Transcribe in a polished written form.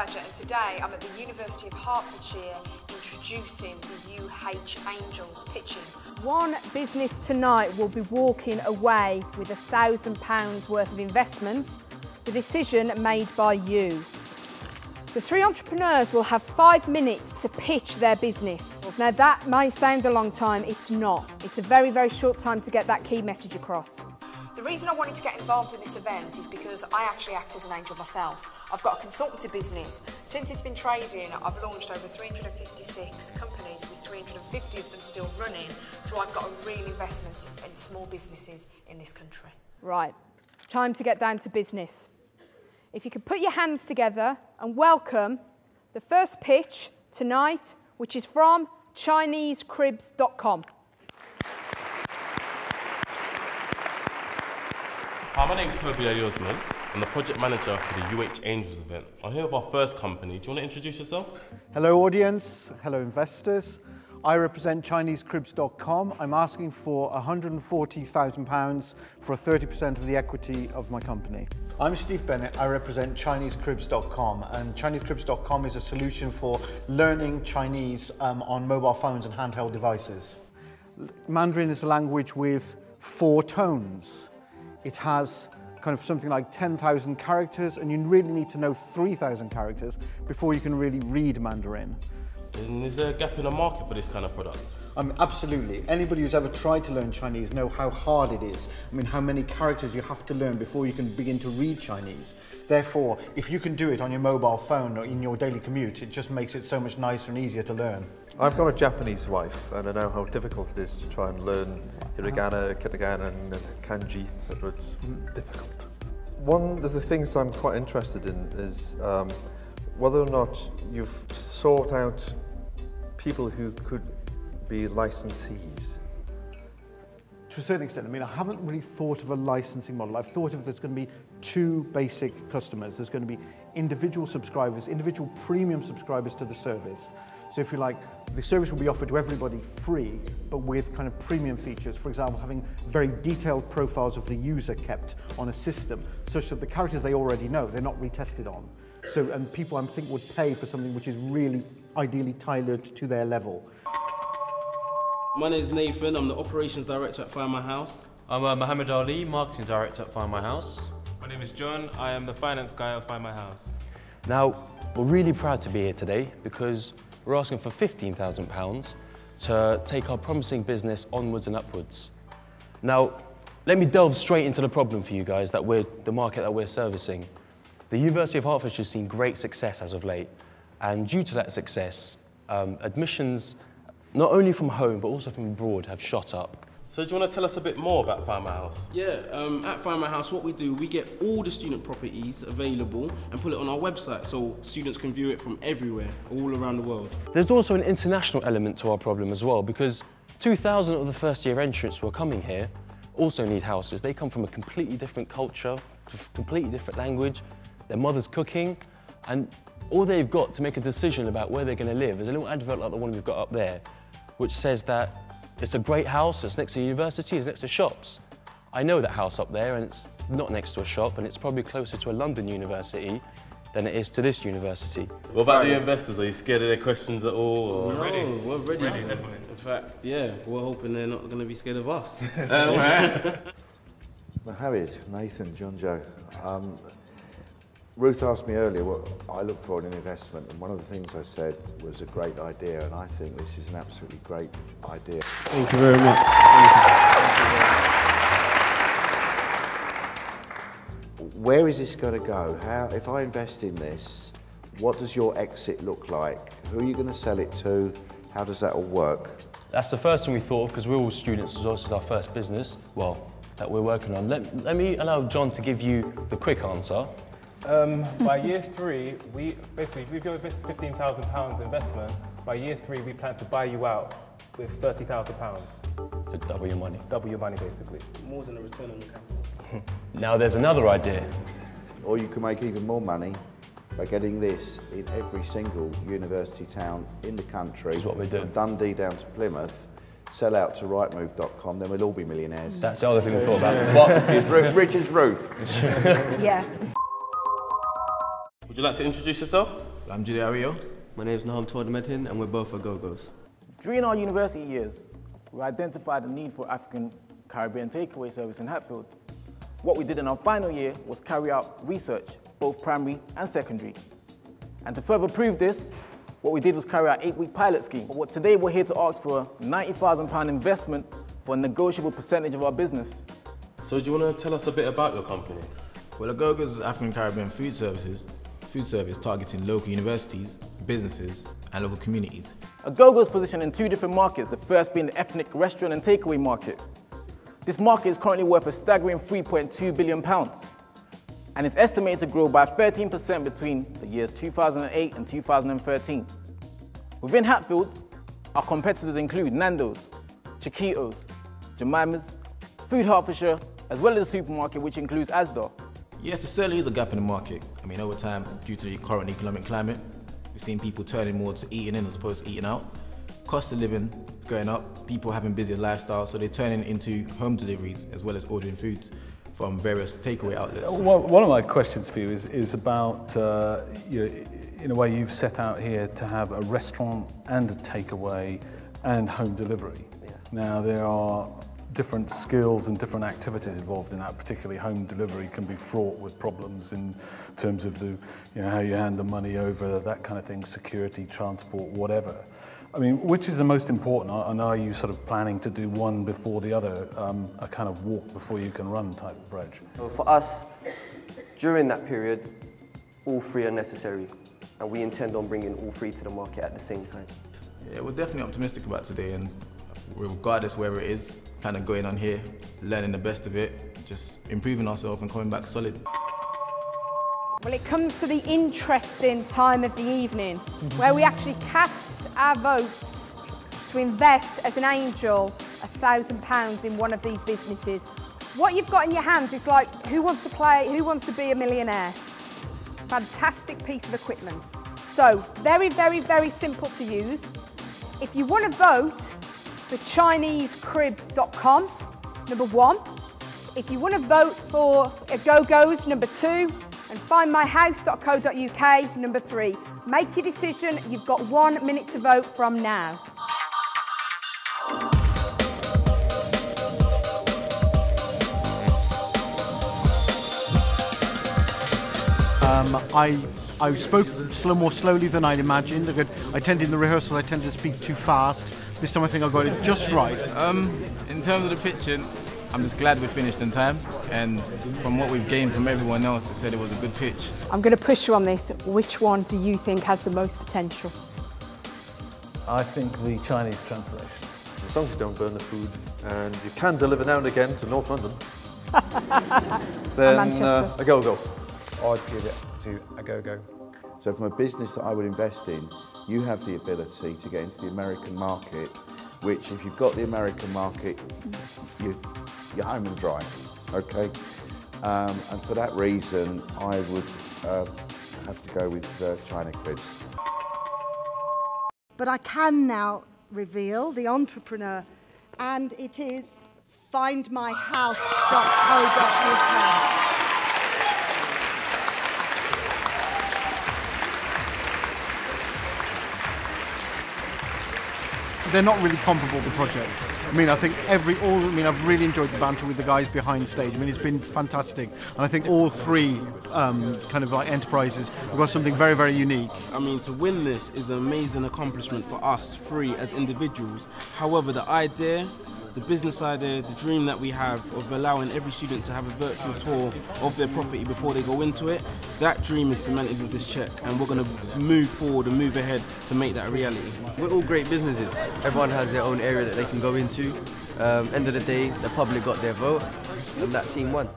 Badger, and today I'm at the University of Hertfordshire introducing the UH Angels pitching. One business tonight will be walking away with £1,000 worth of investment, the decision made by you. The three entrepreneurs will have 5 minutes to pitch their business. Now that may sound a long time, it's not. It's a very, very short time to get that key message across. The reason I wanted to get involved in this event is because I actually act as an angel myself. I've got a consultancy business. Since it's been trading, I've launched over 356 companies with 350 of them still running. So I've got a real investment in small businesses in this country. Right, time to get down to business. If you could put your hands together and welcome the first pitch tonight, which is from ChineseCribs.com. Hi, my name is Toby Ayosman. I'm the project manager for the UH Angels event. I'm here with our first company. Do you want to introduce yourself? Hello audience, hello investors. I represent ChineseCribs.com. I'm asking for £140,000 for 30% of the equity of my company. I'm Steve Bennett. I represent ChineseCribs.com, and ChineseCribs.com is a solution for learning Chinese on mobile phones and handheld devices. Mandarin is a language with 4 tones. It has kind of something like 10,000 characters, and you really need to know 3,000 characters before you can really read Mandarin. And is there a gap in the market for this kind of product? Absolutely. Anybody who's ever tried to learn Chinese know how hard it is. I mean, how many characters you have to learn before you can begin to read Chinese. Therefore, if you can do it on your mobile phone or in your daily commute, it just makes it so much nicer and easier to learn. I've got a Japanese wife, and I know how difficult it is to try and learn hiragana, katakana, and kanji, etc. It's difficult. One of the things I'm quite interested in is whether or not you've sought out people who could be licensees. To a certain extent, I mean, I haven't really thought of a licensing model. I've thought of there's going to be 2 basic customers. There's going to be individual subscribers, individual premium subscribers to the service. So if you like, the service will be offered to everybody free, but with kind of premium features. For example, having very detailed profiles of the user kept on a system, such that the characters they already know, they're not retested on. So, and people, I think, would pay for something which is really ideally tailored to their level. My name is Nathan. I'm the operations director at Find My House. I'm Mohammed Ali, marketing director at Find My House. My name is John. I am the finance guy at Find My House. Now, we're really proud to be here today because we're asking for £15,000 to take our promising business onwards and upwards. Now, let me delve straight into the problem for you guys, the market that we're servicing. The University of Hertfordshire has seen great success as of late, and due to that success, admissions, not only from home but also from abroad, have shot up. So do you want to tell us a bit more about Find My House? Yeah, at Find My House, what we do, we get all the student properties available and put it on our website so students can view it from everywhere, all around the world. There's also an international element to our problem as well, because 2,000 of the first-year entrants who are coming here also need houses. They come from a completely different culture, a completely different language, their mother's cooking, and all they've got to make a decision about where they're going to live is a little advert like the one we've got up there, which says that it's a great house, it's next to a university, it's next to shops. I know that house up there, and it's not next to a shop, and it's probably closer to a London university than it is to this university. What about the investors? Are you scared of their questions at all? Or? No, we're ready. Definitely. In fact, yeah, we're hoping they're not going to be scared of us. Mohammed, Nathan, John Joe. Ruth asked me earlier what I look for in an investment, and one of the things I said was a great idea, and I think this is an absolutely great idea. Thank you very much. Where is this going to go? How, if I invest in this, what does your exit look like? Who are you going to sell it to? How does that all work? That's the first thing we thought of, because we're all students as well. This is our first business, well, that we're working on. Let me allow John to give you the quick answer. By year 3, we've got this £15,000 investment. By year 3, we plan to buy you out with £30,000. To double your money. Double your money, basically. More than a return on the capital. Now there's another idea. Or you can make even more money by getting this in every single university town in the country. Which is what we're doing. From Dundee down to Plymouth, sell out to rightmove.com, then we'll all be millionaires. That's the other thing we thought about. What? Is rich as Ruth. Yeah. Would you like to introduce yourself? I'm Julio. My name is Nahum Tourdametin, and we're both a Go-Go's. During our university years, we identified the need for African Caribbean takeaway service in Hatfield. What we did in our final year was carry out research, both primary and secondary. And to further prove this, what we did was carry out an 8-week pilot scheme. But today we're here to ask for a £90,000 investment for a negotiable percentage of our business. So do you want to tell us a bit about your company? Well, Go-Go's is African Caribbean food service targeting local universities, businesses and local communities. Go-Go's positioned in 2 different markets, the first being the ethnic restaurant and takeaway market. This market is currently worth a staggering £3.2 billion and it's estimated to grow by 13% between the years 2008 and 2013. Within Hatfield, our competitors include Nando's, Chiquitos, Jemima's, Food Hertfordshire, as well as a supermarket which includes Asda. Yes, there certainly is a gap in the market. I mean, over time, due to the current economic climate, we've seen people turning more to eating in as opposed to eating out. Cost of living is going up, people having busier lifestyles, so they're turning into home deliveries as well as ordering foods from various takeaway outlets. One of my questions for you is about, in a way you've set out here to have a restaurant and a takeaway and home delivery. Yeah. Now there are different skills and different activities involved in that, particularly home delivery can be fraught with problems in terms of how you hand the money over, that kind of thing, security, transport, whatever. I mean, which is the most important, and are you sort of planning to do one before the other, a kind of walk before you can run type approach? So for us, during that period, all 3 are necessary, and we intend on bringing all 3 to the market at the same time. Yeah, we're definitely optimistic about today, and regardless where it is, kind of going on here, learning the best of it, just improving ourselves and coming back solid. Well, it comes to the interesting time of the evening where we actually cast our votes to invest as an angel £1,000 in one of these businesses. What you've got in your hands is like, who wants to be a millionaire? Fantastic piece of equipment. So, very, very, very simple to use. If you want to vote for ChineseCrib.com, number 1. If you want to vote for Go-Go's, number 2. And findmyhouse.co.uk, number 3. Make your decision. You've got 1 minute to vote from now. I spoke more slowly than I'd imagined. I tended in the rehearsals, I tended to speak too fast. This time I think I got it just right. In terms of the pitching, I'm just glad we finished in time, and from what we've gained from everyone else, they said it was a good pitch. I'm going to push you on this. Which one do you think has the most potential? I think the Chinese translation. As long as you don't burn the food, and you can deliver now and again to North London, then a Go-Go. I'd give it to a Go-Go. So from a business that I would invest in, you have the ability to get into the American market, which if you've got the American market, you're home and dry, okay? And for that reason, I would have to go with China Cribs. But I can now reveal the entrepreneur, and it is findmyhouse.co.uk. They're not really comparable, the projects. I mean, I think I've really enjoyed the banter with the guys behind stage. I mean, it's been fantastic. And I think all 3 kind of like enterprises have got something very, very unique. I mean, to win this is an amazing accomplishment for us 3 as individuals. However, the idea, the business idea, the dream that we have of allowing every student to have a virtual tour of their property before they go into it, that dream is cemented with this check, and we're going to move forward and move ahead to make that a reality. We're all great businesses. Everyone has their own area that they can go into. End of the day, the public got their vote, and that team won.